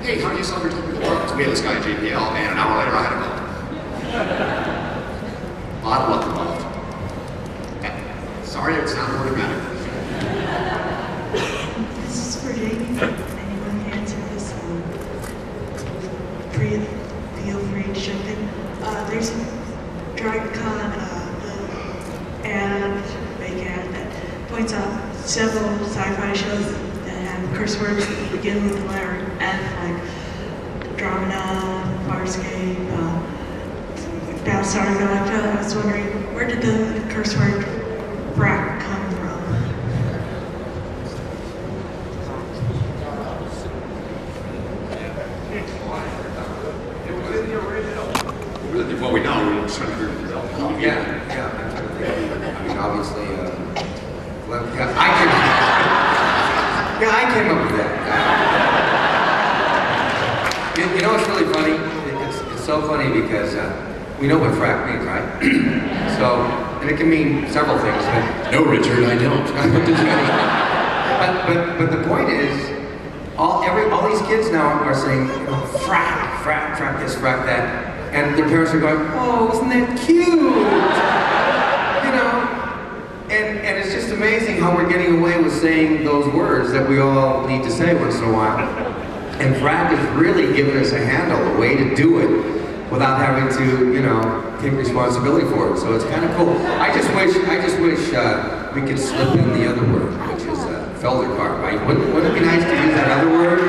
hey, how do you solve your technical problems? We had this guy at JPL, and an hour later I had a call. A lot of luck involved. Sorry, it's not more dramatic. This is for Jamie. Anyone can answer this? Feel free to jump in. There's a DragonCon ad, fake ad, that points out several sci-fi shows that have curse words that begin with the letter F, like Andromeda, Farscape, BattleStar Galactica. I was wondering, where did the curse word frack come from? Well, we know, we're trying to figure it out. Yeah. I mean, obviously, well, yeah, I came up with that. You know what's really funny? It's so funny because we know what frack means, right? So, and it can mean several things. But No, Richard, I don't. What did you mean? but the point is, all these kids now are saying, you know, frack this, frack that. And their parents are going, oh, isn't that cute? You know? And it's just amazing how we're getting away with saying those words that we all need to say once in a while. And frack has really given us a handle, a way to do it without having to, you know, take responsibility for it. So it's kind of cool. I just wish we could slip in the other word, which is Felderkart, right? Wouldn't it be nice to use that other word? You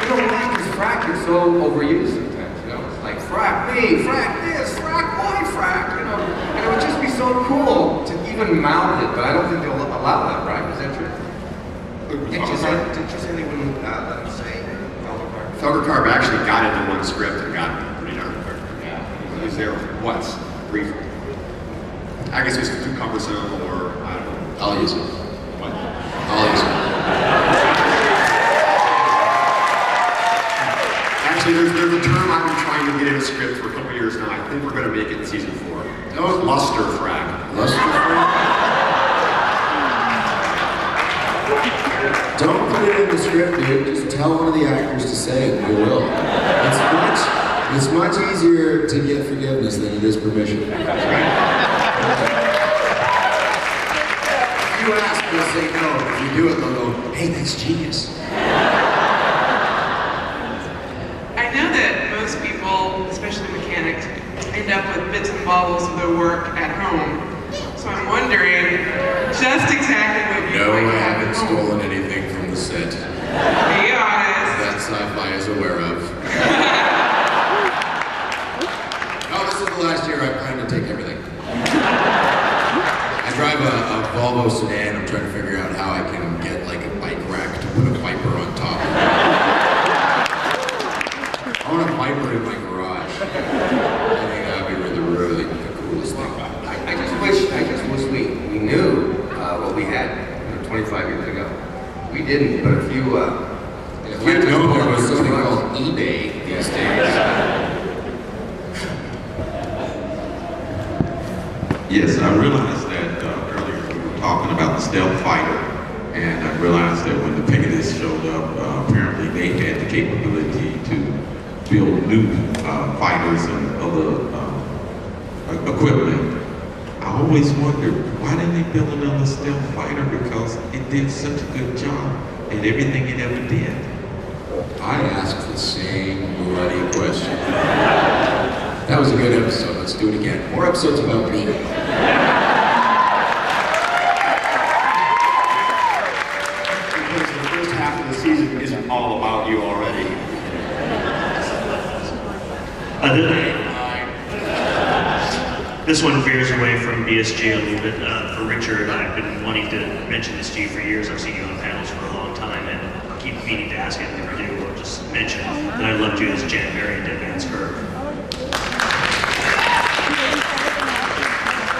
know why? Because frack is so overused sometimes, you know? It's like frack me, frack this, frack why frack, you know? And it would just be so cool to even mouth it, but I don't think they'll allow that, right? Is that true? Did you say they wouldn't let them say Felderkart? Felderkart actually got into one script and got pretty darn quick. Yeah. He was there once, briefly. I guess it was too cumbersome, or I don't know. I'll use it. What? I'll use it. Actually, there's a term I've been trying to get in a script for a couple years now. I think we're going to make it in season 4. Oh, luster frack. Luster frack? Don't put it in the script, dude. Just tell one of the actors to say it, and we will. It's much easier to get forgiveness than it is permission. That's right. If you ask, they'll say no. If you do it, they'll go, hey, that's genius. I know that most people, especially mechanics, end up with bits and baubles of their work at home. So I'm wondering just exactly what you No, might I have haven't at home. stolen anything from the set. Be honest. That sci-fi is aware of. Oh, this is the last year I plan to take everything. I drive a Volvo sedan. I'm trying to figure out how I can get like a bike rack to put a Viper on top. I want a Viper in my garage. I think that would be really the coolest thing. I just wish we knew what we had 25 years ago. We didn't, but a few. If we had known there was something called eBay these days. Yes, I realized that earlier we were talking about the stealth fighter, and I realized that when the Pegasus showed up, apparently they had the capability to build new fighters and other equipment. I always wondered, why didn't they build another stealth fighter? Because it did such a good job at everything it ever did. I asked the same bloody question. That was a good episode. Let's do it again. More episodes about me. Because the first half of the season isn't all about you already. This one veers away from BSG a little bit. For Richard, I've been wanting to mention this to you for years. I've seen you on panels for a long time, and I keep meaning to ask it, and never do. I'll just mention that I loved you as Jan Barry in Dead Man's Curve.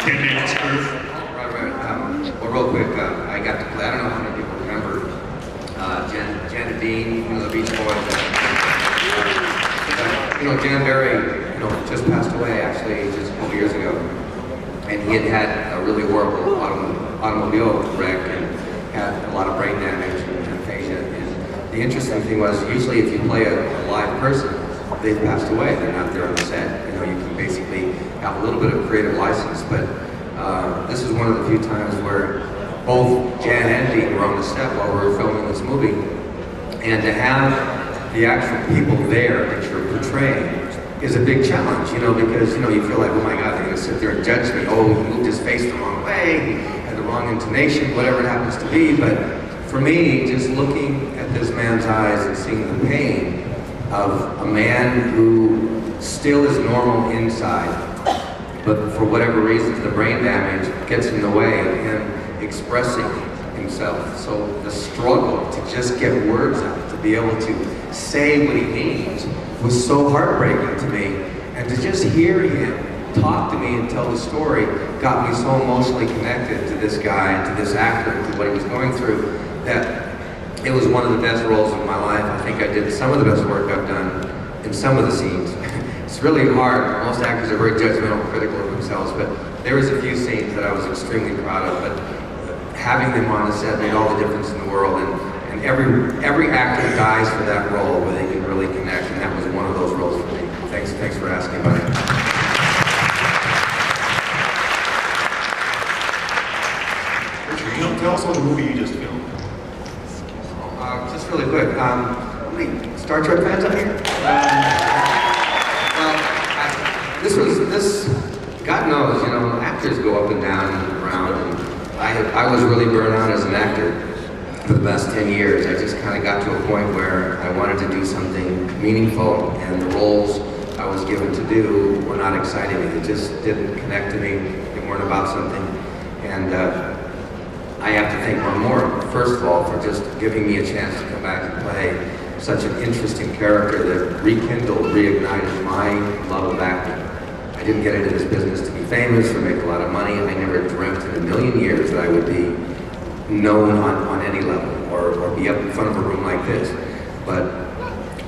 Dead Man's Curve. Right. Well, real quick, I got to play. I don't know how many people remember Jan and Dean, the Beach Boys. Jan Barry, just passed away actually just a couple years ago, and he had a really horrible automobile wreck and had a lot of brain damage and aphasia. the interesting thing was, usually if you play a live person, they've passed away, they're not there on the set. You know, you can basically have a little bit of creative license, but this is one of the few times where both Jan and Dean were on the set while we were filming this movie. And to have the actual people there that you're portraying is a big challenge, you know, because, you know, you feel like, oh my God, they're gonna sit there and judge me. Oh, he moved his face the wrong way, he had the wrong intonation, whatever it happens to be. But for me, just looking at this man's eyes and seeing the pain of a man who still is normal inside, but for whatever reason, the brain damage gets in the way of him expressing himself. So the struggle to just get words out, to be able to say what he means, was so heartbreaking to me. And to just hear him talk to me and tell the story got me so emotionally connected to this guy and to this actor and to what he was going through, that it was one of the best roles of my life. I think I did some of the best work I've done in some of the scenes. It's really hard. Most actors are very judgmental and critical of themselves, but there was a few scenes that I was extremely proud of. But having them on the set made all the difference in the world. And every actor dies for that role where they can really connect, and that was one of those roles for me. Thanks for asking about it. Richard, tell us about the movie you just filmed. Just really quick, how many Star Trek fans up here? God knows, you know, actors go up and down and around, and I was really burnt out as an actor for the past 10 years. I just kind of got to a point where I wanted to do something meaningful, and the roles I was given to do were not exciting me. They just didn't connect to me. They weren't about something. And I have to thank Moore, first of all, for just giving me a chance to come back and play such an interesting character that reignited my love of acting. I didn't get into this business to be famous or make a lot of money. I never dreamt in a million years that I would be known on any level or be up in front of a room like this. But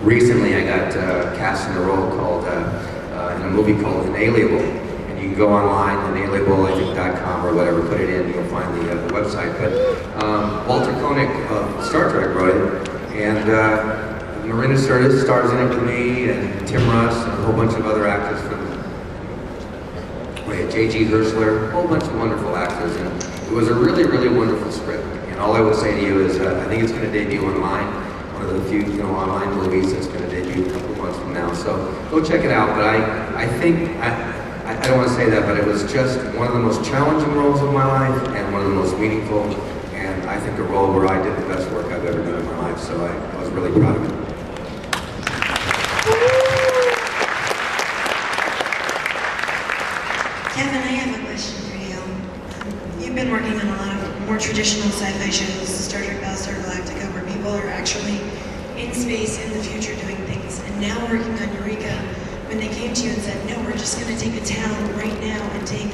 recently I got cast in a role called, in a movie called Inalienable. And you can go online, inalienable.com or whatever, put it in, you'll find the website. But Walter Koenig of Star Trek wrote it, and Marina Sirtis stars in it with me, and Tim Russ, and a whole bunch of other actors from J.G. Herschler, a whole bunch of wonderful actors, and it was a really, really wonderful script. And all I would say to you is, I think it's going to debut online, one of the few, you know, online movies that's going to debut a couple months from now. So go check it out. But I think, I don't want to say that, but it was just one of the most challenging roles of my life and one of the most meaningful. And I think a role where I did the best work I've ever done in my life. So I was really proud of it. Kevin, I have a question for you. You've been working on a lot of more traditional sci-fi shows, Star Trek, BattleStar Galactica, where people are actually in space in the future doing things. And now working on Eureka, when they came to you and said, no, we're just going to take a town right now and take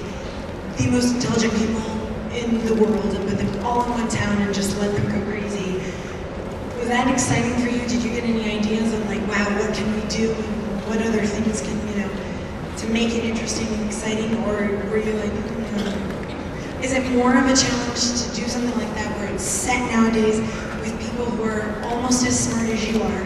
the most intelligent people in the world and put them all in one town and just let them go crazy. Was that exciting for you? Did you get any ideas on like, wow, what can we do? And what other things can, you know, to make it interesting and exciting? Or were you like, is it more of a challenge to do something like that where it's set nowadays with people who are almost as smart as you are?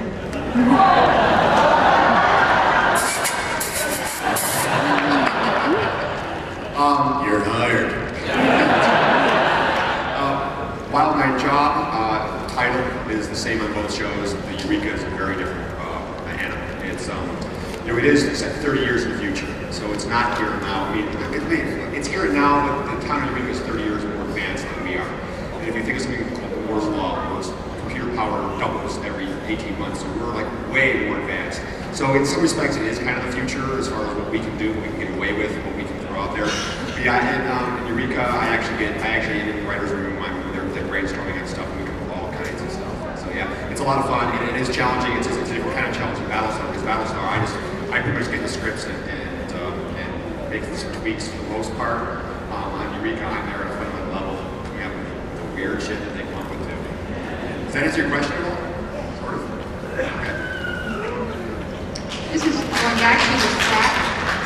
You're hired. While my job title is the same on both shows, the Eureka is a very different animal. It's you know, it is set 30 years in the future, so it's not here and now. I mean, it's here and now, but the town of Eureka is 30 years more advanced than we are. And if you think of something called Moore's Law, where computer power doubles every 18 months, so we're like way more advanced. So in some respects, it is kind of the future as far as what we can do, what we can get away with, what we can throw out there. But yeah, in Eureka, I actually in the writer's room, they're brainstorming on stuff, and we can pull all kinds of stuff. So yeah, it's a lot of fun, and it is challenging. It's a different kind of challenge than BattleStar, because BattleStar, I pretty much get the scripts and make some tweaks for the most part. On Eureka, I'm there at a fundamental level, coming up with the weird shit that they come up with too. Does that answer your question at all? Sort of. Okay. This is going back to the track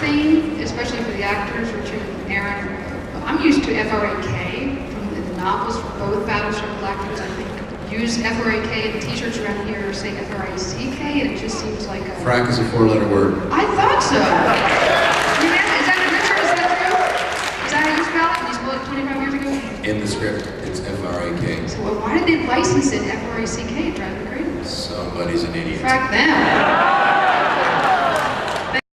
thing, especially for the actors, Richard and Aaron. I'm used to FRAK from the novels for both BattleStar Galactica. I think use F-R-A-K, and t-shirts around here say F-R-A-C-K, and it just seems like a... Frack is a 4-letter word. I thought so. Is that Richard? Is that true? Is that how you spell it? You spelled it 25 years ago? In the script, it's F-R-A-K. So why did they license it F-R-A-C-K? It drives me crazy. Somebody's an idiot. Frack them.